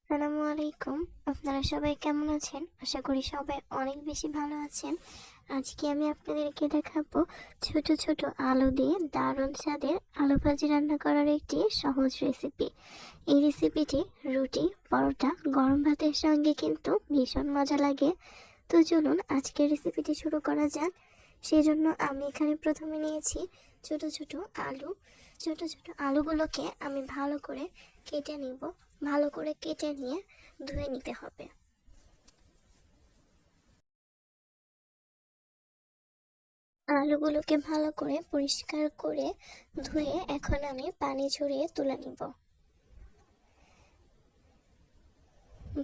আসসালামু আলাইকুম। আপনারা সবাই কেমন আছেন? আশা করি সবাই অনেক বেশি ভালো আছেন। আজকে আমি আপনাদেরকে দেখাবো ছোট ছোট আলু দিয়ে দারুণ স্বাদের আলু ভাজি রান্না করার একটি সহজ রেসিপি। এই রেসিপিটি রুটি, পরোটা, গরম ভাতের সঙ্গে কিন্তু ভীষণ মজা লাগে। তো চলুন আজকের রেসিপিটি শুরু করা যাক। সেজন্য আমি এখানে প্রথমে নিয়েছি ছোট ছোট আলু। ছোট ছোট আলুগুলোকে আমি ভালো করে কেটে নিব। ভালো করে কেটে নিয়ে ধুয়ে নিতে হবে। আলুগুলোকে ভালো করে পরিষ্কার করে ধুয়ে এখন আমি পানি ঝরিয়ে তুলে নিব।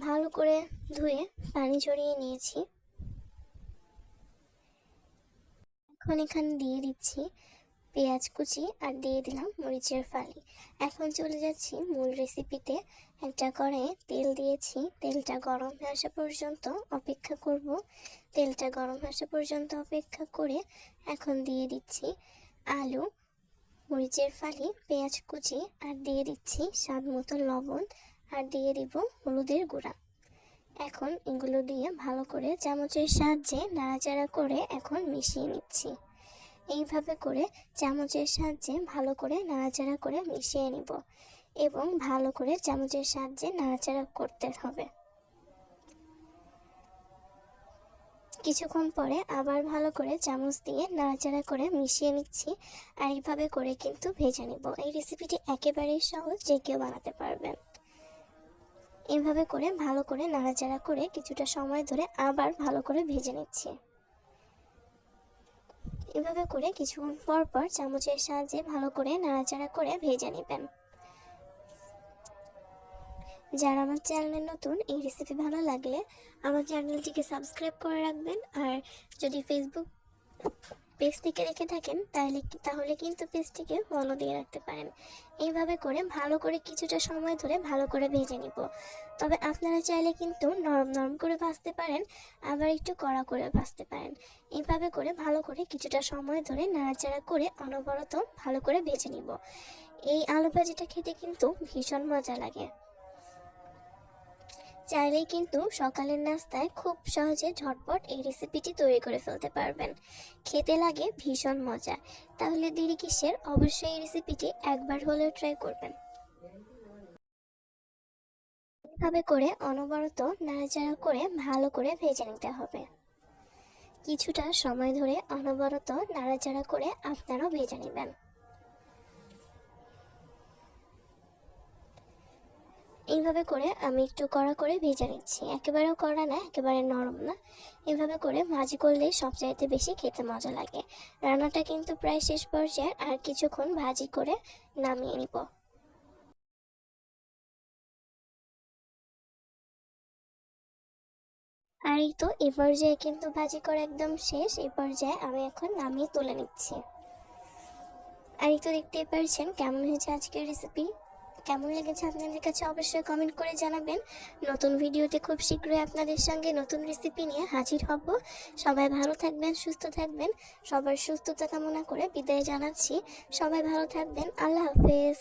ভালো করে ধুয়ে পানি ঝরিয়ে নিয়েছি। এখন এখানে দিয়ে দিচ্ছি পেঁয়াজ কুচি আর দিয়ে দিলাম মরিচের ফালি। এখন চলে যাচ্ছি মূল রেসিপিতে। একটা কড়াইয়ে তেল দিয়েছি, তেলটা গরম হয়ে আসা পর্যন্ত অপেক্ষা করব। তেলটা গরম হয়ে আসা পর্যন্ত অপেক্ষা করে এখন দিয়ে দিচ্ছি আলু, মরিচের ফালি, পেঁয়াজ কুচি আর দিয়ে দিচ্ছি স্বাদ মতো লবণ আর দিয়ে দিব হলুদের গুঁড়া। এখন এগুলো দিয়ে ভালো করে চামচের সাহায্যে নাড়াচাড়া করে এখন মিশিয়ে নিচ্ছি। এইভাবে করে চামচের সাহায্যে ভালো করে নাড়াচাড়া করে মিশিয়ে নিব এবং ভালো করে চামচের সাহায্যে নাড়াচাড়া করতে হবে। কিছুক্ষণ পরে আবার ভালো করে চামচ দিয়ে নাড়াচাড়া করে মিশিয়ে নিচ্ছি। আর এইভাবে করে কিন্তু ভেজে নিব। এই রেসিপিটি একেবারেই সহজ, যে কেউ বানাতে পারবেন। এইভাবে করে ভালো করে নাড়াচাড়া করে কিছুটা সময় ধরে আবার ভালো করে ভেজে নিচ্ছি। এভাবে করে কিছুক্ষণ পর পর চামচের সাহায্যে ভালো করে নাড়াচাড়া করে ভেজে নেবেন। যারা আমার চ্যানেলে নতুন, এই রেসিপি ভালো লাগলে আমার চ্যানেলটিকে সাবস্ক্রাইব করে রাখবেন। আর যদি ফেসবুক পেজ থেকে দেখে থাকেন তাহলে কিন্তু পেজটিকে ফলো দিয়ে রাখতে পারেন। এইভাবে করে ভালো করে কিছুটা সময় ধরে ভালো করে ভেজে নিব। তবে আপনারা চাইলে কিন্তু নরম নরম করে ভাজতে পারেন, আবার একটু কড়া করে ভাজতে পারেন। এইভাবে করে ভালো করে কিছুটা সময় ধরে নাড়াচাড়া করে অনবরত ভালো করে ভেজে নিব। এই আলু ভাজিটা খেতে কিন্তু ভীষণ মজা লাগে। চাইলেই কিন্তু সকালের নাস্তায় খুব সহজে ঝটপট এই রেসিপিটি তৈরি করে ফেলতে পারবেন। খেতে লাগে ভীষণ মজা। তাহলে দেরি কিসের, অবশ্যই এই রেসিপিটি একবার হলেও ট্রাই করবেন। এভাবে করে অনবরত নাড়াচাড়া করে ভালো করে ভেজে নিতে হবে। কিছুটা সময় ধরে অনবরত নাড়াচাড়া করে আপনারাও ভেজে নেবেন। এইভাবে করে আমি একটু কড়া করে ভেজে নিচ্ছি। একেবারেও কড়া না, একেবারে নরম না। এভাবে করে ভাজি করলে সবচাইতে বেশি খেতে মজা লাগে। রান্নাটা কিন্তু প্রায় শেষ পর্যায়ে, আর কিছুক্ষণ ভাজি করে নামিয়ে নিব। আর এই তো এই পর্যায়ে কিন্তু ভাজি করা একদম শেষ। এই পর্যায়ে আমি এখন নামিয়ে তুলে নিচ্ছি। আর এই তো দেখতেই পারছেন কেমন হয়েছে আজকের রেসিপি। কেমন লেগেছে আপনাদের কাছে অবশ্যই কমেন্ট করে জানাবেন। নতুন ভিডিওতে খুব শীঘ্রই আপনাদের সঙ্গে নতুন রেসিপি নিয়ে হাজির হব। সবাই ভালো থাকবেন, সুস্থ থাকবেন। সবার সুস্থতা কামনা করে বিদায় জানাচ্ছি। সবাই ভালো থাকবেন। আল্লাহ হাফেজ।